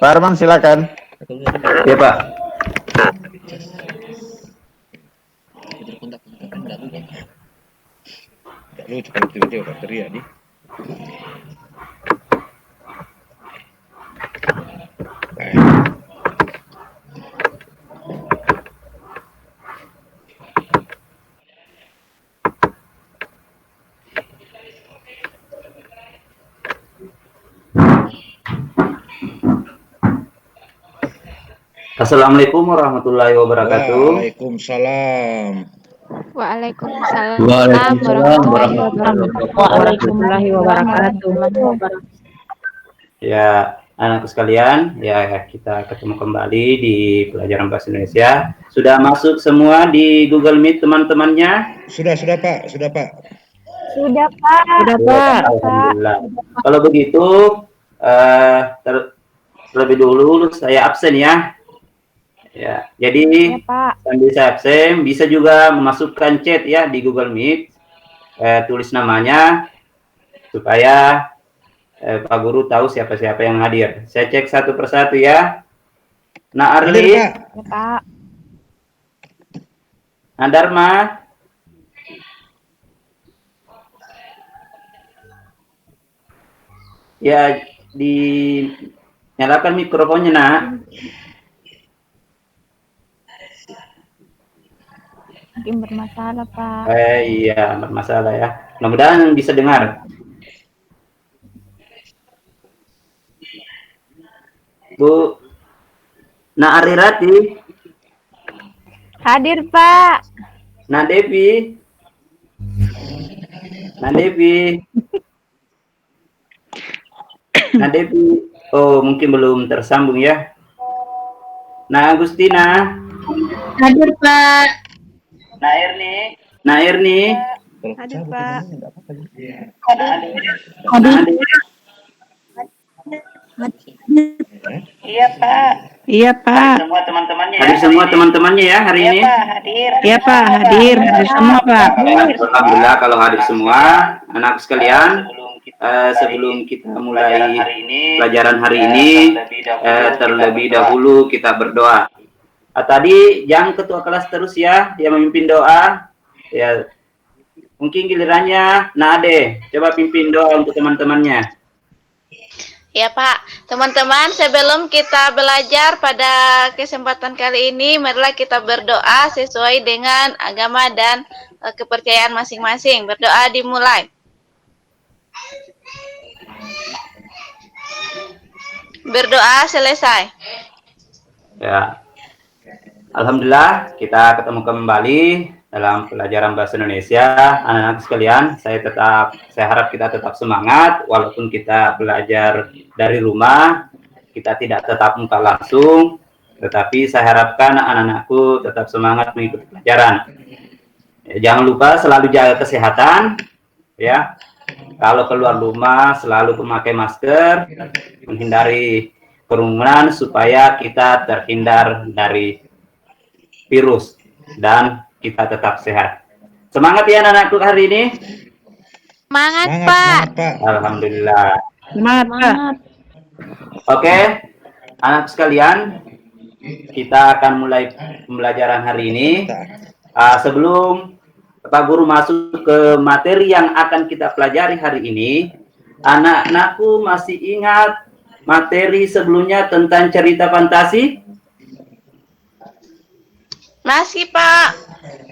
Pak Arman silakan. Ya Pak. Lucu kalau tiba-tiba bateria nih. Assalamualaikum warahmatullahi wabarakatuh. Waalaikumsalam. Waalaikumsalam Warahmatullahi wabarakatuh. Ya, anakku sekalian, ya kita ketemu kembali di pelajaran bahasa Indonesia. Sudah masuk semua di Google Meet teman-temannya? Sudah Pak. Sudah, Pak. Alhamdulillah. Kalau begitu, terlebih dulu saya absen ya. Ya, jadi sambil saya absen bisa juga memasukkan chat ya di Google Meet, tulis namanya supaya Pak Guru tahu siapa-siapa yang hadir. Saya cek satu persatu ya. Nah, Arli, Ya, Pak. nah Dharma, ya dinyalakan mikrofonnya nak. Mungkin bermasalah, Pak. Iya, bermasalah ya. Mudah-mudahan bisa dengar. Bu, Nak Arirati, Hadir, Pak. Nak Devi, Nak Devi, Nak Devi. Oh, mungkin belum tersambung ya. Nah, Agustina, Hadir, Pak. Nah Erni, Hadir, Pak. Iya, Pak. Iya, Pak. hadir semua teman-temannya ya hari ini. Iya, Pak. Hadir semua, Pak. Alhamdulillah kalau hadir semua anak sekalian. Sebelum kita mulai pelajaran hari ini, terlebih dahulu kita berdoa. Tadi yang ketua kelas terus ya, yang memimpin doa. Ya, mungkin gilirannya Nade, coba pimpin doa untuk teman-temannya. Ya, Pak. Teman-teman, sebelum kita belajar pada kesempatan kali ini, marilah kita berdoa sesuai dengan agama dan kepercayaan masing-masing. Berdoa dimulai. Berdoa selesai. Ya. Alhamdulillah kita ketemu kembali dalam pelajaran bahasa Indonesia. Anak-anak sekalian, saya harap kita tetap semangat walaupun kita belajar dari rumah, kita tidak tetap muka langsung, tetapi saya harapkan anak-anakku tetap semangat mengikuti pelajaran. Jangan lupa selalu jaga kesehatan ya. Kalau keluar rumah selalu memakai masker, menghindari kerumunan supaya kita terhindar dari virus dan kita tetap sehat. Semangat ya anak-anakku hari ini. Semangat, Pak. Alhamdulillah. Semangat, Pak. Oke, anak sekalian, kita akan mulai pembelajaran hari ini. Sebelum Pak Guru masuk ke materi yang akan kita pelajari hari ini, anak-anakku masih ingat materi sebelumnya tentang cerita fantasi? Masih, Pak.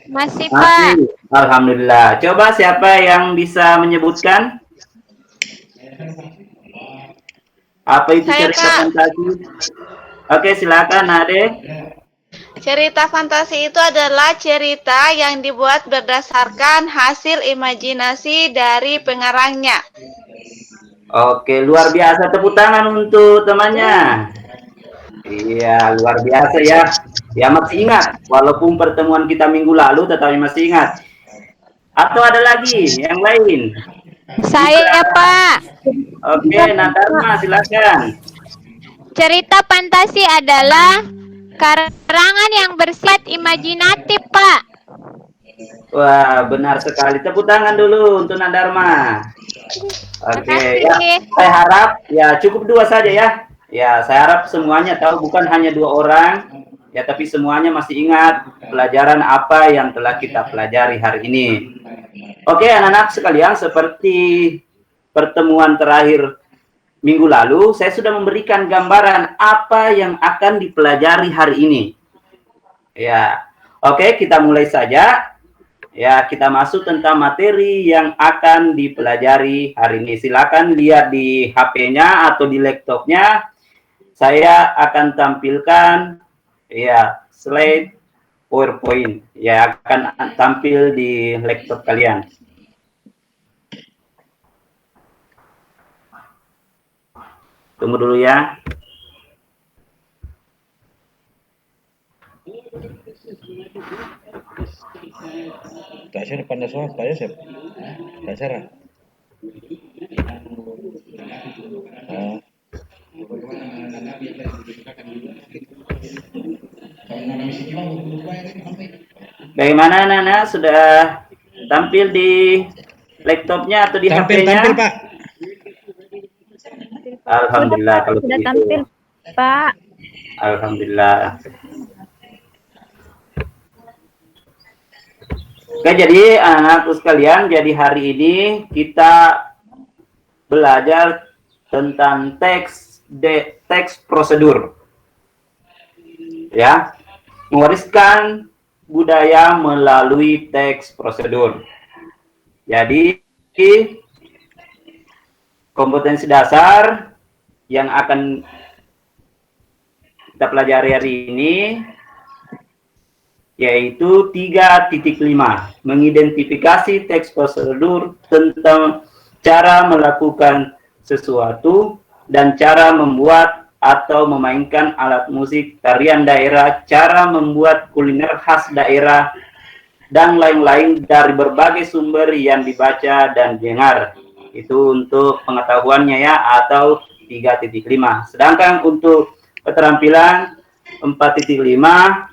Masih, Pak. Alhamdulillah. Coba siapa yang bisa menyebutkan apa itu Saya, cerita Kak. fantasi? Oke, silakan Ade. Cerita fantasi itu adalah cerita yang dibuat berdasarkan hasil imajinasi dari pengarangnya. Oke, luar biasa, tepuk tangan untuk temannya. Iya, luar biasa ya. Ya masih ingat, walaupun pertemuan kita minggu lalu, tetapi masih ingat. Atau ada lagi yang lain? Saya, Pak. Oke, Nadarma silakan. Cerita fantasi adalah karangan yang bersifat imajinatif, Pak. Wah, benar sekali. Tepuk tangan dulu untuk Nadarma. Oke, ya. Saya harap ya cukup 2 saja ya. Ya, saya harap semuanya tahu, bukan hanya 2 orang, ya, tapi semuanya masih ingat pelajaran apa yang telah kita pelajari hari ini. Oke, anak-anak sekalian, seperti pertemuan terakhir minggu lalu, saya sudah memberikan gambaran apa yang akan dipelajari hari ini. Ya, oke, kita mulai saja. Ya, kita masuk tentang materi yang akan dipelajari hari ini. Silakan lihat di HP-nya atau di laptopnya. Saya akan tampilkan ya slide PowerPoint. Ya, akan tampil di laptop kalian. Tunggu dulu ya. Tak saya depan dah soal, saya siap. Tak cara. Bagaimana Nana, sudah tampil di laptopnya atau di Tampil, HP-nya? tampil Pak. Alhamdulillah kalau Sudah begitu. tampil, Pak. Alhamdulillah. Oke, jadi anak-anakku sekalian, jadi hari ini kita belajar tentang teks prosedur. Ya, mewariskan budaya melalui teks prosedur. Jadi, kompetensi dasar yang akan kita pelajari hari ini yaitu 3.5, mengidentifikasi teks prosedur tentang cara melakukan sesuatu dan cara membuat atau memainkan alat musik tarian daerah, cara membuat kuliner khas daerah, dan lain-lain dari berbagai sumber yang dibaca dan dengar. Itu untuk pengetahuannya ya, atau 3.5. Sedangkan untuk keterampilan 4.5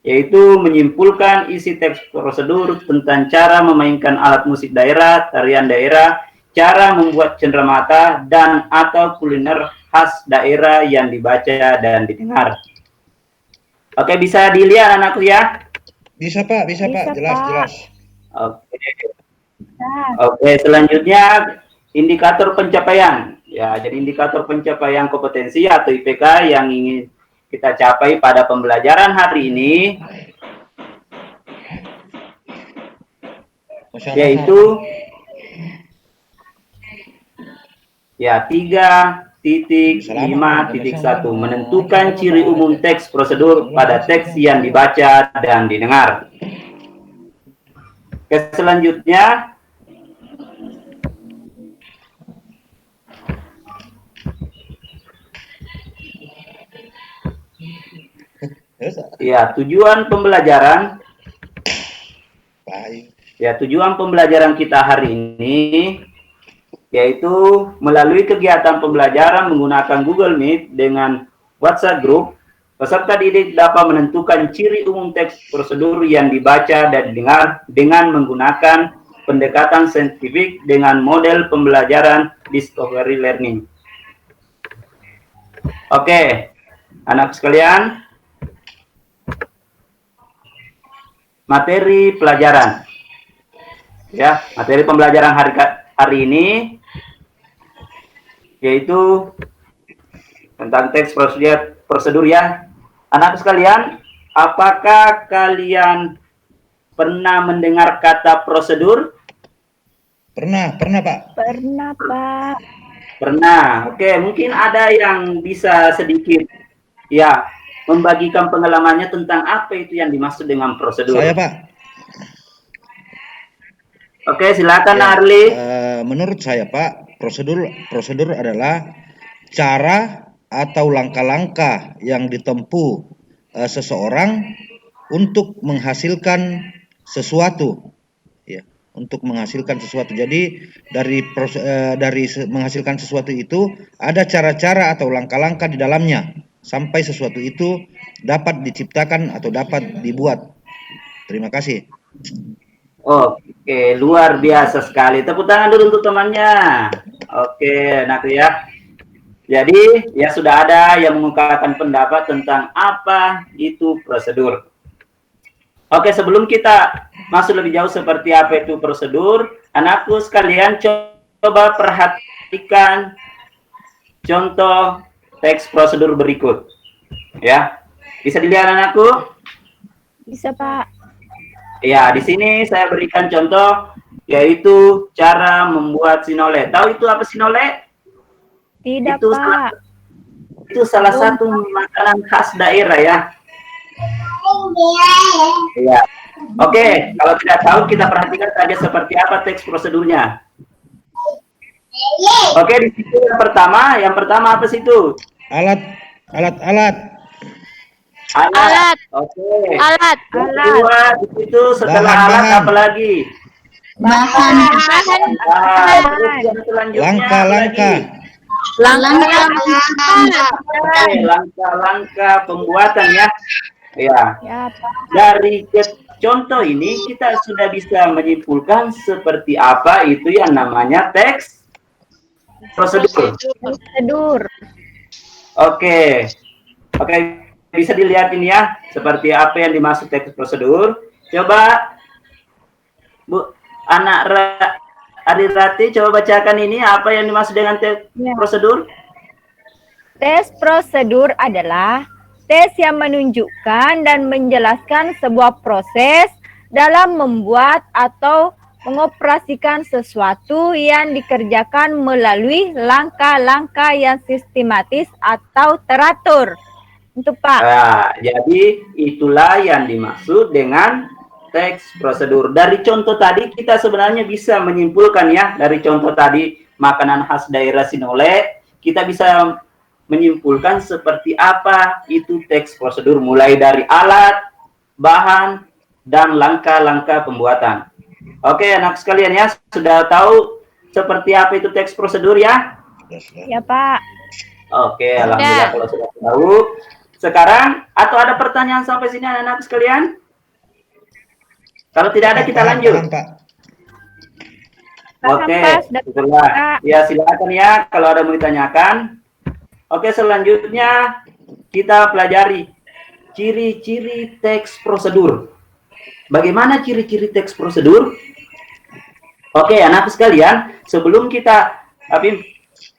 yaitu menyimpulkan isi teks prosedur tentang cara memainkan alat musik daerah, tarian daerah, cara membuat cenderamata dan atau kuliner khas daerah yang dibaca dan didengar. Oke, bisa dilihat anakku ya? Bisa Pak, bisa Pak, jelas, Pak. jelas. Oke. Oke, selanjutnya indikator pencapaian. Ya, jadi indikator pencapaian kompetensi atau IPK yang ingin kita capai pada pembelajaran hari ini yaitu ya 3.5.1 menentukan ciri umum teks prosedur pada teks yang dibaca dan didengar. Oke, selanjutnya ya tujuan pembelajaran. Ya, tujuan pembelajaran kita hari ini yaitu melalui kegiatan pembelajaran menggunakan Google Meet dengan WhatsApp Group, peserta didik dapat menentukan ciri umum teks prosedur yang dibaca dan didengar dengan menggunakan pendekatan saintifik dengan model pembelajaran discovery learning. Oke, anak sekalian, materi pelajaran. Ya, materi pembelajaran hari ini yaitu tentang teks prosedur ya. Anak sekalian, apakah kalian pernah mendengar kata prosedur? Pernah Pak. Pernah, Pak. Pernah. Oke, mungkin ada yang bisa sedikit ya membagikan pengalamannya tentang apa itu yang dimaksud dengan prosedur. Saya Pak. Oke, silakan Ya, Arli. menurut saya Pak, prosedur adalah cara atau langkah-langkah yang ditempuh seseorang untuk menghasilkan sesuatu, ya, untuk menghasilkan sesuatu. Jadi dari menghasilkan sesuatu itu ada cara-cara atau langkah-langkah di dalamnya sampai sesuatu itu dapat diciptakan atau dapat dibuat. Terima kasih. Oke, luar biasa sekali. Tepuk tangan dulu untuk temannya. Oke, nak ya. Jadi, ya sudah ada yang mengungkapkan pendapat tentang apa itu prosedur. Oke, sebelum kita masuk lebih jauh seperti apa itu prosedur, anakku sekalian coba perhatikan contoh teks prosedur berikut. Ya, bisa dilihat anakku? Bisa, Pak. Ya, di sini saya berikan contoh, yaitu cara membuat sinole. Tahu itu apa sinole? Tidak, Itu Pak. Itu salah satu makanan khas daerah ya. Iya. Oke, kalau tidak tahu kita perhatikan saja seperti apa teks prosedurnya. Oke, di situ yang pertama apa sih itu? Alat. Alat. Oke. Alat. Kedua, di situ setelah Bahan, alat bahan. apa lagi? Bahan. Terus yang selanjutnya apa lagi? Oke, langkah-langkah pembuatan ya. Ya. Ya, Pak. Dari contoh ini kita sudah bisa menyimpulkan seperti apa itu yang namanya teks prosedur. Prosedur. Oke. Oke, bisa dilihat ini ya, seperti apa yang dimaksud teks prosedur. Coba Bu Arirati coba bacakan ini apa yang dimaksud dengan teks Ya. prosedur. Tes prosedur adalah tes yang menunjukkan dan menjelaskan sebuah proses dalam membuat atau mengoperasikan sesuatu yang dikerjakan melalui langkah-langkah yang sistematis atau teratur. Untuk Pak. Nah, jadi itulah yang dimaksud dengan teks prosedur. Dari contoh tadi kita sebenarnya bisa menyimpulkan ya, dari contoh tadi makanan khas daerah Sinole, kita bisa menyimpulkan seperti apa itu teks prosedur, mulai dari alat, bahan, dan langkah-langkah pembuatan. Oke, anak sekalian ya, sudah tahu seperti apa itu teks prosedur ya? Ya, Pak. Oke, alhamdulillah kalau sudah tahu. Sekarang, atau ada pertanyaan sampai sini anak-anak sekalian? Kalau tidak ada, kita lanjut. Oke, syukurlah. Ya, silakan ya kalau ada mau ditanyakan. Oke, selanjutnya kita pelajari ciri-ciri teks prosedur. Bagaimana ciri-ciri teks prosedur? Oke, anak sekalian, sebelum kita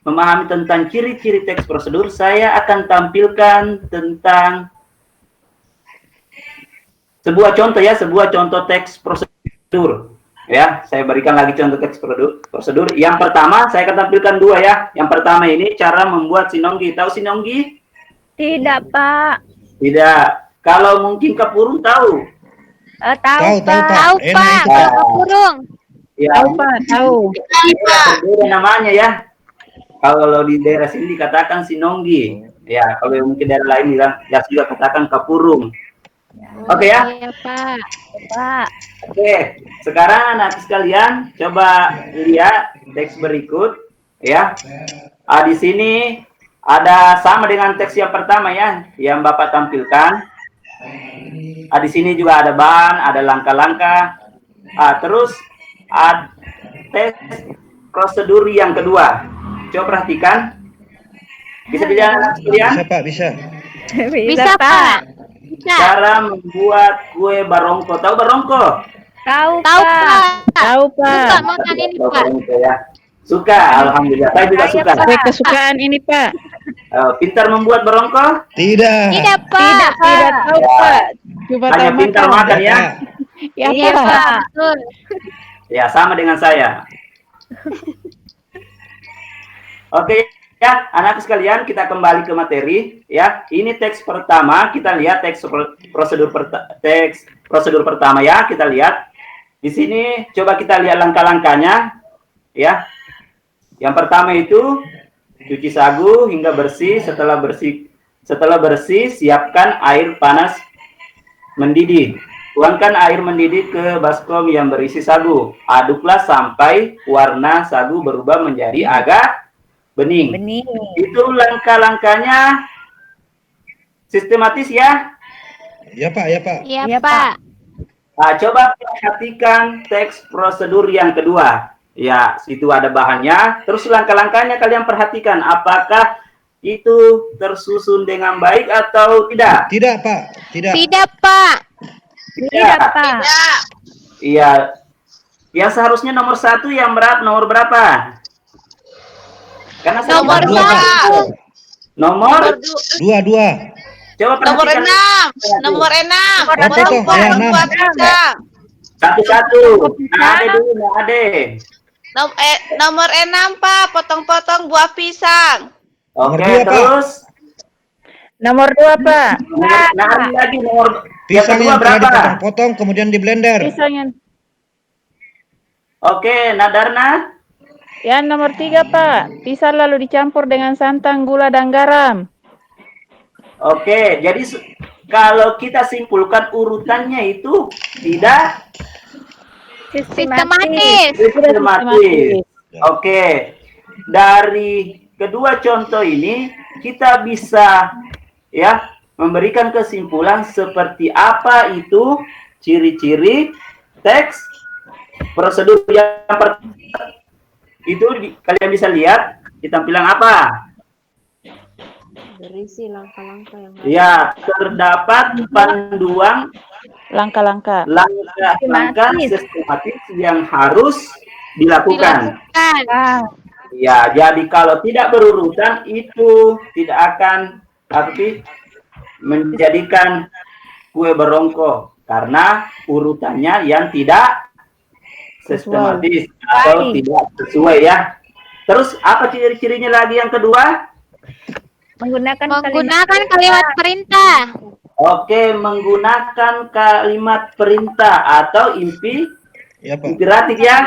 memahami tentang ciri-ciri teks prosedur, saya akan tampilkan tentang sebuah contoh teks prosedur. Ya, saya berikan lagi contoh teks prosedur. Yang pertama, saya akan tampilkan dua ya. Yang pertama ini cara membuat sinonggi. Tahu sinonggi? Tidak, Pak. Tidak. Kalau mungkin kapurung tahu? Tahu, Pak. Tahu, Pak. Kapurung. Ya, Tahu, Pak, tahu. berbeda namanya ya. Kalau di daerah sini dikatakan sinonggi. Ya, kalau mungkin daerah lain bilang ya juga katakan kapurung. Oke ya. Iya, Pak. Pak. Oke, sekarang anak sekalian coba lihat teks berikut ya. Di sini ada sama dengan teks yang pertama ya, yang Bapak tampilkan. Di sini juga ada bahan, ada langkah-langkah. Terus tes prosedur yang kedua. Coba perhatikan. Bisa dilihat anak sekalian? Bisa, Pak, bisa. Bisa, Pak. Bisa. Cara membuat kue barongko. Tahu barongko? Tahu, Tahu, Pak. Pak. Tahu, Suka Pak. makan ini, Pak. Barongko ya. Suka, alhamdulillah. Saya juga suka. Kue kesukaan ini, Pak. Pintar membuat barongko? Tidak. Tidak, Pak. Tidak tahu, Pak. Coba Hanya tahu pintar makan. makan ya. Ya, Iya, Pak. Pak. Betul. Ya, sama dengan saya. Oke, ya, anak sekalian, kita kembali ke materi ya. Ini teks pertama, kita lihat teks prosedur pertama ya, kita lihat. Di sini coba kita lihat langkah-langkahnya ya. Yang pertama itu cuci sagu hingga bersih. Setelah bersih, siapkan air panas mendidih. Tuangkan air mendidih ke baskom yang berisi sagu. Aduklah sampai warna sagu berubah menjadi agak bening. Itu langkah-langkahnya sistematis ya. Ya, Pak, ya, Pak. Iya, Iya, Pak. Coba perhatikan teks prosedur yang kedua. Ya, situ ada bahannya. Terus langkah-langkahnya kalian perhatikan. Apakah itu tersusun dengan baik atau tidak? Tidak, Pak. Tidak. Tidak, Pak. Tidak, Pak. Tidak. Iya. Yang seharusnya nomor 1 yang nomor berapa? Karena saya Nomor tidak dua, tahu. Pak. Nomor Dua. coba Nomor perhatikan 6. Nomor 6. Potong, ya, 6. Buat pisang. satu-satu. Nah, Ade dulu, nah, Ade. Nomor 6, Pak. Potong-potong buah pisang. Nomor Oke, dua, Pak. terus Nomor 2, Pak. nah, Ade lagi nomor Pisang kedua yang telah berapa? dipotong-potong kemudian di blender. Pisangnya. Oke, Nadarna. Ya, nomor 3, Pak. Pisang lalu dicampur dengan santan, gula, dan garam. Oke, jadi kalau kita simpulkan urutannya itu tidak Sistematis. sistematis. Oke, dari kedua contoh ini kita bisa ya memberikan kesimpulan seperti apa itu ciri-ciri teks prosedur yang pertama. Itu kalian bisa lihat di tampilan apa? Berisi langkah-langkah yang Ya, terdapat panduan Langkah-langkah. langkah sistematis yang harus dilakukan. Ah, Ya, jadi kalau tidak berurutan itu tidak akan menjadikan kue berongko karena urutannya yang tidak sistematis atau tidak sesuai ya. Terus apa ciri-cirinya lagi yang kedua? menggunakan kalimat perintah. Oke, menggunakan kalimat perintah atau Ya, Pak. imperatif ya.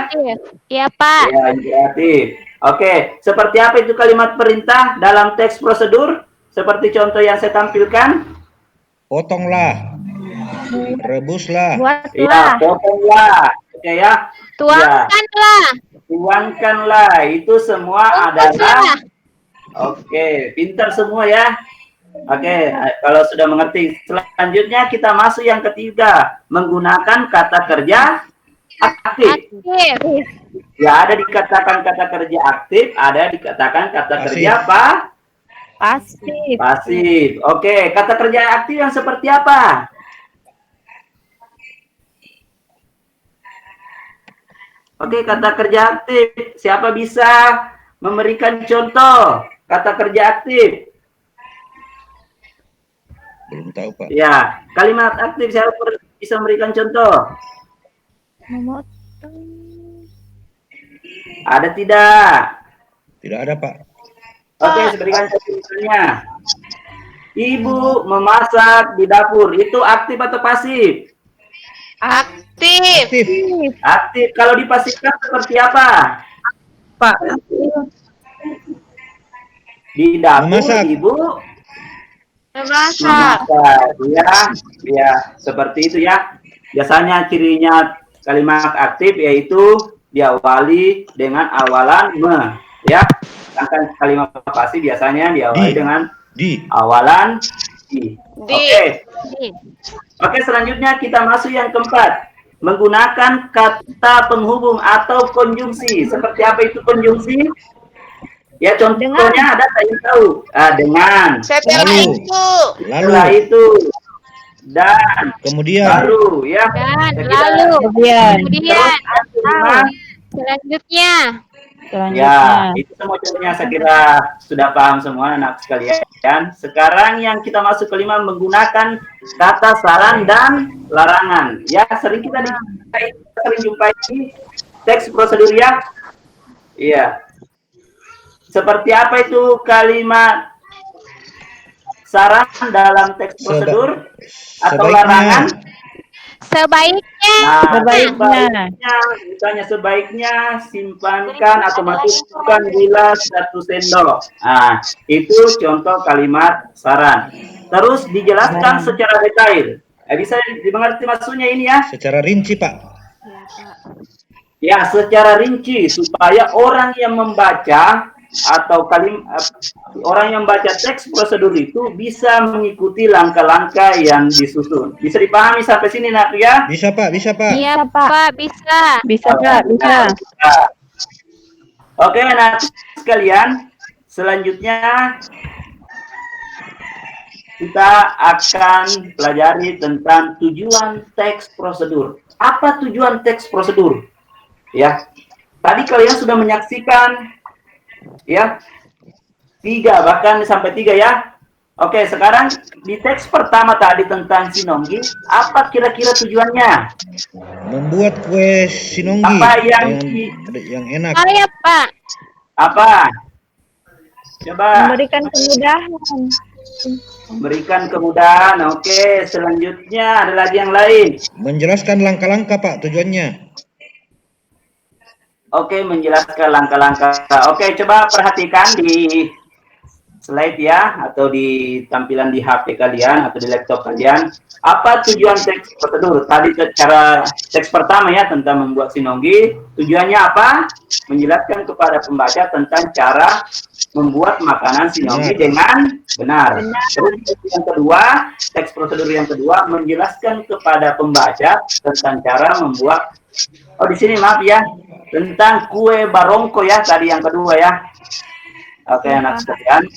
Iya, Pak. Ya, imperatif. Oke, seperti apa itu kalimat perintah dalam teks prosedur? Seperti contoh yang saya tampilkan. Potonglah. Rebuslah. Ya, Buatlah. potonglah. Oke ya. Tuangkanlah. Tuangkanlah. Itu semua adalah. Oke, pintar semua ya. Oke, kalau sudah mengerti. Selanjutnya kita masuk yang ketiga. Menggunakan kata kerja aktif. Aktif. Ya, ada dikatakan kata kerja aktif, ada dikatakan kata kerja apa? Pasif. Pasif. Oke, kata kerja aktif yang seperti apa? Oke, kata kerja aktif. Siapa bisa memberikan contoh kata kerja aktif? Belum tahu, Pak. Ya, kalimat aktif siapa bisa memberikan contoh? Memotong. Ada tidak? Tidak ada, Pak. Oke, saya berikan contohnya. Ibu memasak di dapur. Itu aktif atau pasif? Aktif. Aktif. Aktif. Kalau dipasifkan seperti apa? Pak. Di dapur, Memasak. ibu Memasak. ya, ya, seperti itu ya. Biasanya cirinya kalimat aktif yaitu diawali dengan awalan me, ya. Sedangkan kalimat pasif biasanya diawali Di. dengan Di. awalan di. Di. Oke, selanjutnya kita masuk yang keempat. Menggunakan kata penghubung atau konjungsi. Seperti apa itu konjungsi? Ya, contohnya ada saya tahu. Dengan. Setelah Lalu. itu. Setelah Lalu. itu. Dan. Kemudian. Baru, ya. Dan Saya kira- lalu. Kemudian. Kemudian. Terus, kelima. Selanjutnya. Selanjutnya. Ya, itu semua contohnya saya kira sudah paham semua anak sekalian. Sekarang yang kita masuk kelima menggunakan kata saran dan larangan. Ya, sering kita sering jumpai di teks prosedur ya. Iya. Seperti apa itu kalimat saran dalam teks prosedur atau Sebaiknya. larangan? Sebaiknya. Nah, Sebaiknya. misalnya sebaiknya simpankan atau masukkan gula 1 sendok. Nah, itu contoh kalimat saran. Terus dijelaskan secara detail. Bisa dimengerti maksudnya ini ya? Secara rinci, Pak. Ya, secara rinci supaya orang yang membaca atau orang yang baca teks prosedur itu bisa mengikuti langkah-langkah yang disusun. Bisa dipahami sampai sini nak ya? Bisa, Pak. Bisa, Pak. Iya, Pak. Bisa. Bisa, Pak. Bisa. Oke, nah sekalian, selanjutnya kita akan pelajari tentang tujuan teks prosedur. Apa tujuan teks prosedur? Ya, tadi kalian sudah menyaksikan, ya, 3 bahkan sampai 3 ya. Oke, sekarang di teks pertama tadi tentang sinonggi, apa kira-kira tujuannya? Membuat kue sinonggi Apa yang enak. Oh ya Pak. Apa? Coba. Memberikan kemudahan. Memberikan kemudahan. Oke, selanjutnya ada lagi yang lain. Menjelaskan langkah-langkah Pak tujuannya. Oke, menjelaskan langkah-langkah. Oke, coba perhatikan di slide ya, atau di tampilan di HP kalian atau di laptop kalian. Apa tujuan teks prosedur? Tadi cara teks pertama ya tentang membuat sinonggi. Tujuannya apa? Menjelaskan kepada pembaca tentang cara membuat makanan sinonggi dengan benar. Terus yang kedua, teks prosedur yang kedua menjelaskan kepada pembaca tentang cara membuat. Oh, di sini maaf ya, tentang kue barongko ya tadi yang kedua ya. Oke, anak sekalian.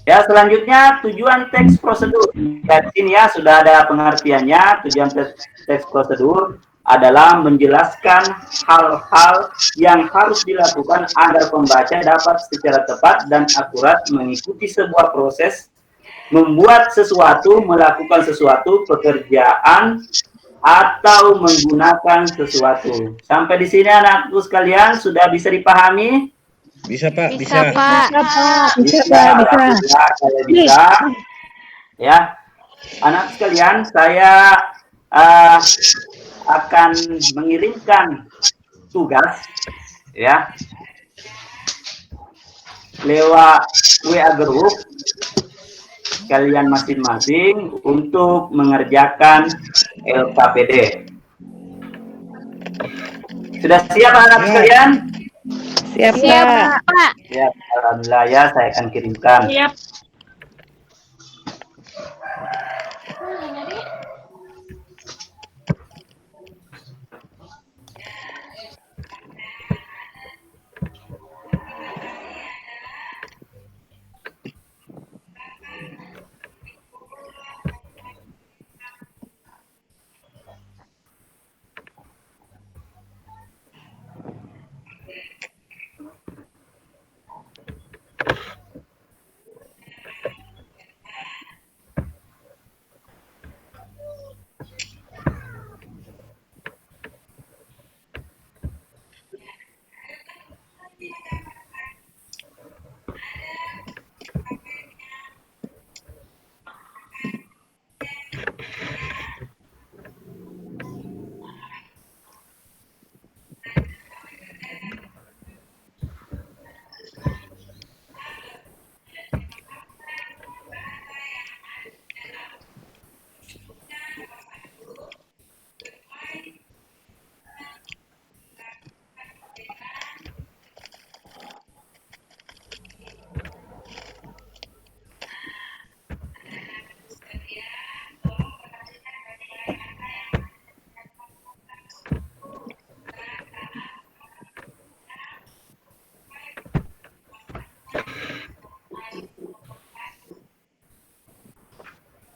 Ya, selanjutnya tujuan teks prosedur. Di sini ya sudah ada pengertiannya. Tujuan teks prosedur adalah menjelaskan hal-hal yang harus dilakukan agar pembaca dapat secara tepat dan akurat mengikuti sebuah proses, membuat sesuatu, melakukan sesuatu, pekerjaan, atau menggunakan sesuatu. Sampai di sini anakku sekalian sudah bisa dipahami? Bisa Pak, Bisa bisa. Pak. Bisa. Ya, anak sekalian, saya akan mengirimkan tugas ya lewat WA group kalian masing-masing untuk mengerjakan LKPD. Sudah siap anak sekalian? Siap, Siap Pak. Pak. Ya, alhamdulillah ya, saya akan kirimkan. Siap.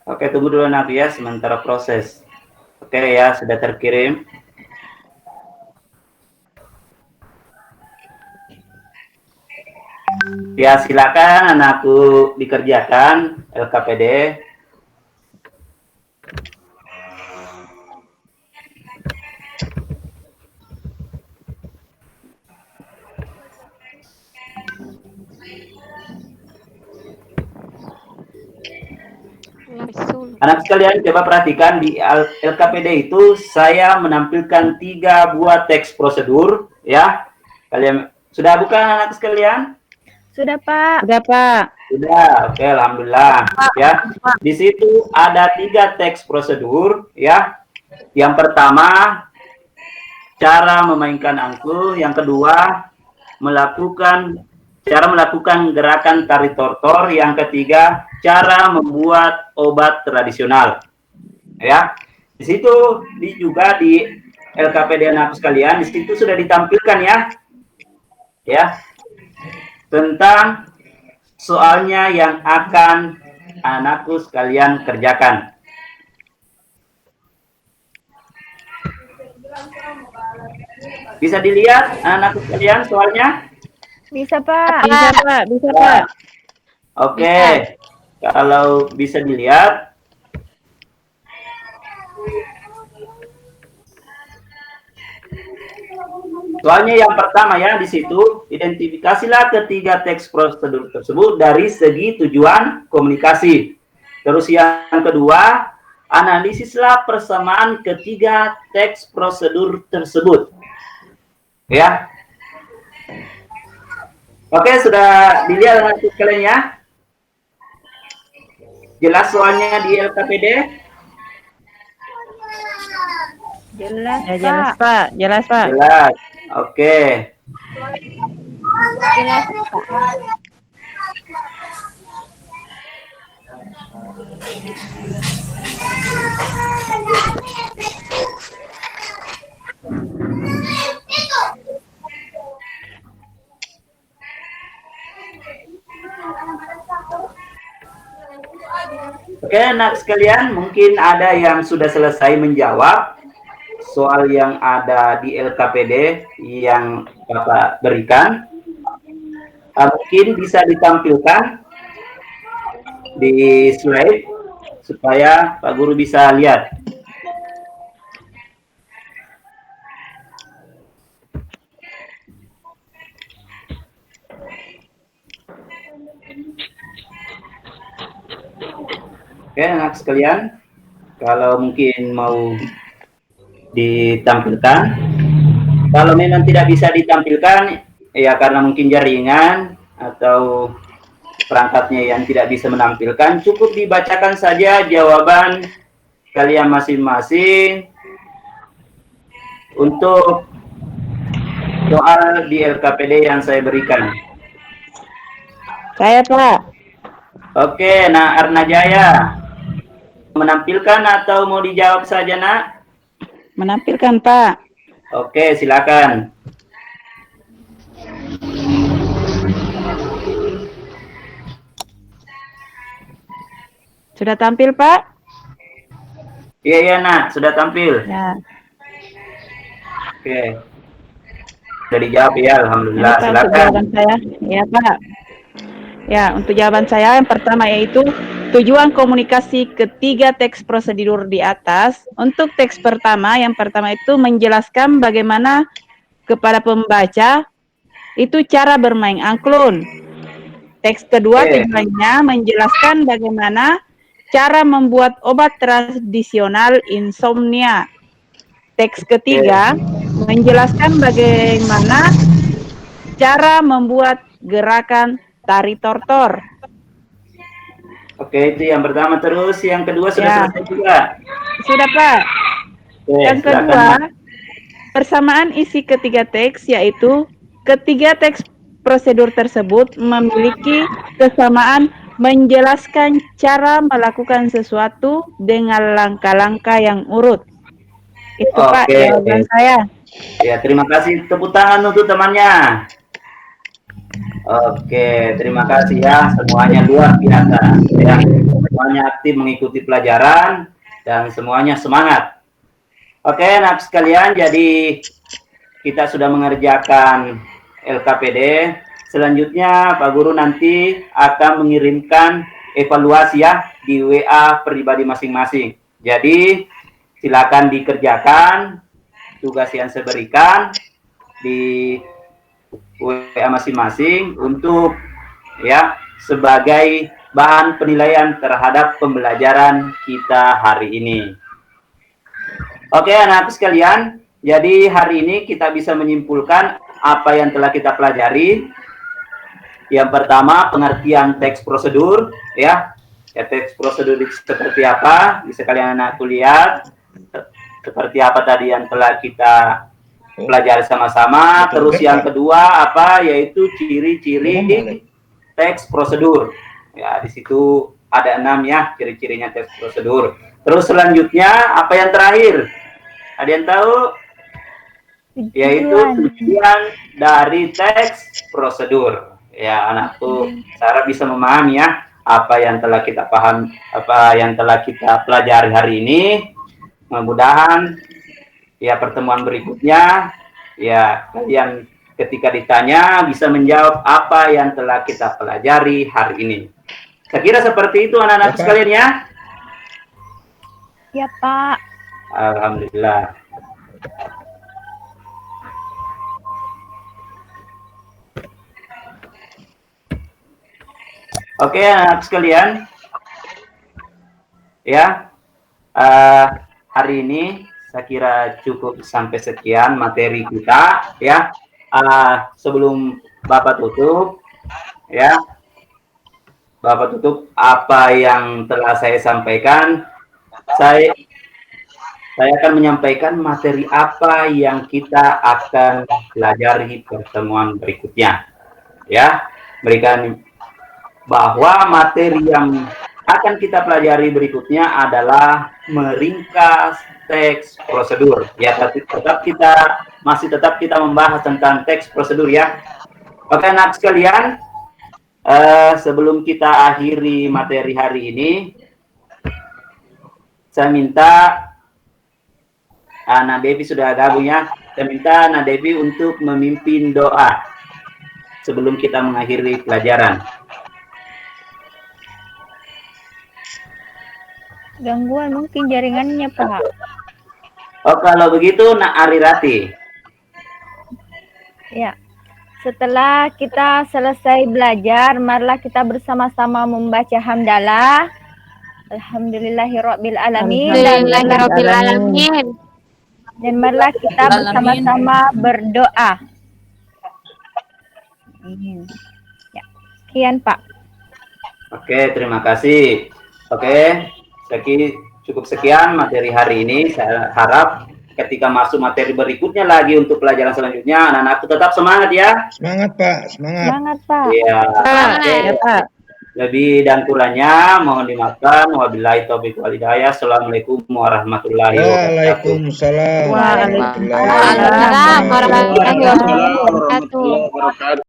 Oke, tunggu dulu anak ya, sementara proses. Oke ya, sudah terkirim. Ya, silakan anakku dikerjakan LKPD. Anak sekalian, coba perhatikan di LKPD itu saya menampilkan 3 buah teks prosedur ya. Kalian sudah buka anak sekalian? Sudah, Pak. Sudah, Pak. Sudah, oke, alhamdulillah ya. Di situ ada 3 teks prosedur ya. Yang pertama, cara memainkan angklung. Yang kedua, cara melakukan gerakan tari tortor. Yang ketiga, cara membuat obat tradisional. Ya, di situ juga di LKPD anak sekalian, di situ sudah ditampilkan ya. Ya. Tentang soalnya yang akan anakku sekalian kerjakan. Bisa dilihat anakku sekalian soalnya? Bisa, Pak. Bisa, Pak. Bisa, Pak. Oke, kalau bisa dilihat. Soalnya yang pertama ya di situ, identifikasilah ketiga teks prosedur tersebut dari segi tujuan komunikasi. Terus yang kedua, analisislah persamaan ketiga teks prosedur tersebut. Ya. Oke, sudah dilihat nanti kalian ya. Jelas soalnya di LKPD? Jelas, Ya, jelas, Pak. Jelas, Pak. Jelas. Oke. Jelas, Pak. Oke, anak sekalian, mungkin ada yang sudah selesai menjawab soal yang ada di LKPD yang Bapak berikan. Mungkin bisa ditampilkan di slide supaya Pak Guru bisa lihat. Oke, anak sekalian, kalau mungkin mau ditampilkan, kalau memang tidak bisa ditampilkan, ya karena mungkin jaringan atau perangkatnya yang tidak bisa menampilkan, cukup dibacakan saja jawaban kalian masing-masing untuk soal di LKPD yang saya berikan. Saya, Pak. Oke, Nak Arna Jaya, menampilkan atau mau dijawab saja, Nak? Menampilkan, Pak. Oke, silakan. Sudah tampil, Pak? Iya, iya, Nak, sudah tampil. Ya. Oke. Sudah dijawab ya, alhamdulillah. Ini, Pak, untuk Silakan. jawaban saya. Ya, Pak. Ya, untuk jawaban saya yang pertama yaitu tujuan komunikasi ketiga teks prosedur di atas. Untuk teks pertama, yang pertama itu menjelaskan bagaimana kepada pembaca itu cara bermain angklung. Teks kedua tujuannya menjelaskan bagaimana cara membuat obat tradisional insomnia. Teks ketiga menjelaskan bagaimana cara membuat gerakan tari tortor. Oke, itu yang pertama. Terus yang kedua sudah Ya. selesai juga. Sudah, Pak. Oke, Yang silakan, kedua, Nak. persamaan isi ketiga teks yaitu ketiga teks prosedur tersebut memiliki kesamaan menjelaskan cara melakukan sesuatu dengan langkah-langkah yang urut. Itu, Pak, Oke. jawaban saya. Ya, terima kasih. Tepuk tangan untuk temannya. Oke, terima kasih ya. Semuanya luar biasa. Ya, semuanya aktif mengikuti pelajaran dan semuanya semangat. Oke, anak sekalian, jadi kita sudah mengerjakan LKPD. Selanjutnya, Pak Guru nanti akan mengirimkan evaluasi ya di WA pribadi masing-masing. Jadi, silakan dikerjakan tugas yang saya berikan di WA masing-masing untuk ya sebagai bahan penilaian terhadap pembelajaran kita hari ini. Oke, anak sekalian, jadi hari ini kita bisa menyimpulkan apa yang telah kita pelajari. Yang pertama, pengertian teks prosedur ya. Teks prosedur seperti apa? Bisa kalian anak lihat seperti apa tadi yang telah kita pelajari sama-sama. Terus yang kedua apa? Yaitu ciri-ciri teks prosedur. Ya, di situ ada 6 ya ciri-cirinya teks prosedur. Terus selanjutnya apa yang terakhir? Ada yang tahu? Yaitu tujuan dari teks prosedur. Ya, anakku Sarah bisa memahami ya apa yang telah kita paham, apa yang telah kita pelajari hari ini. Mudah-mudahan ya pertemuan berikutnya ya kalian ketika ditanya bisa menjawab apa yang telah kita pelajari hari ini. Saya kira seperti itu anak-anak sekalian ya. Ya, Pak. Alhamdulillah. Oke, anak sekalian. Ya, hari ini saya kira cukup sampai sekian materi kita. Ya, sebelum Bapak tutup, ya, Bapak tutup apa yang telah saya sampaikan. Saya akan menyampaikan materi apa yang kita akan pelajari pertemuan berikutnya. Ya, berikan bahwa materi yang akan kita pelajari berikutnya adalah meringkas teks prosedur. Ya, tetap kita membahas tentang teks prosedur ya. Oke, anak sekalian, sebelum kita akhiri materi hari ini, saya minta Anak Devi sudah gabung ya. Saya minta Anak Devi untuk memimpin doa sebelum kita mengakhiri pelajaran. Gangguan mungkin jaringannya, Pak. Oh, kalau begitu Nak Arirati. Ya. Setelah kita selesai belajar, marilah kita bersama-sama membaca hamdalah. Alhamdulillahirabbil alamin. Alhamdulillahirabbil alamin. Dan marilah kita bersama-sama berdoa. Ya. Sekian, Pak. Oke, terima kasih. Oke, cukup sekian materi hari ini. Saya harap ketika masuk materi berikutnya lagi untuk pelajaran selanjutnya, anak-anakku tetap semangat ya. Semangat Pak, semangat. Semangat, Pak. Iya. Oke. Ya, Pak. Lebih dan kurangnya mohon dimaafkan. Wabillahi taufiq wal hidayah. Assalamualaikum warahmatullahi wabarakatuh. Waalaikumsalam Waalaikumsalam warahmatullahi Waalaikumsalam warahmatullahi wabarakatuh.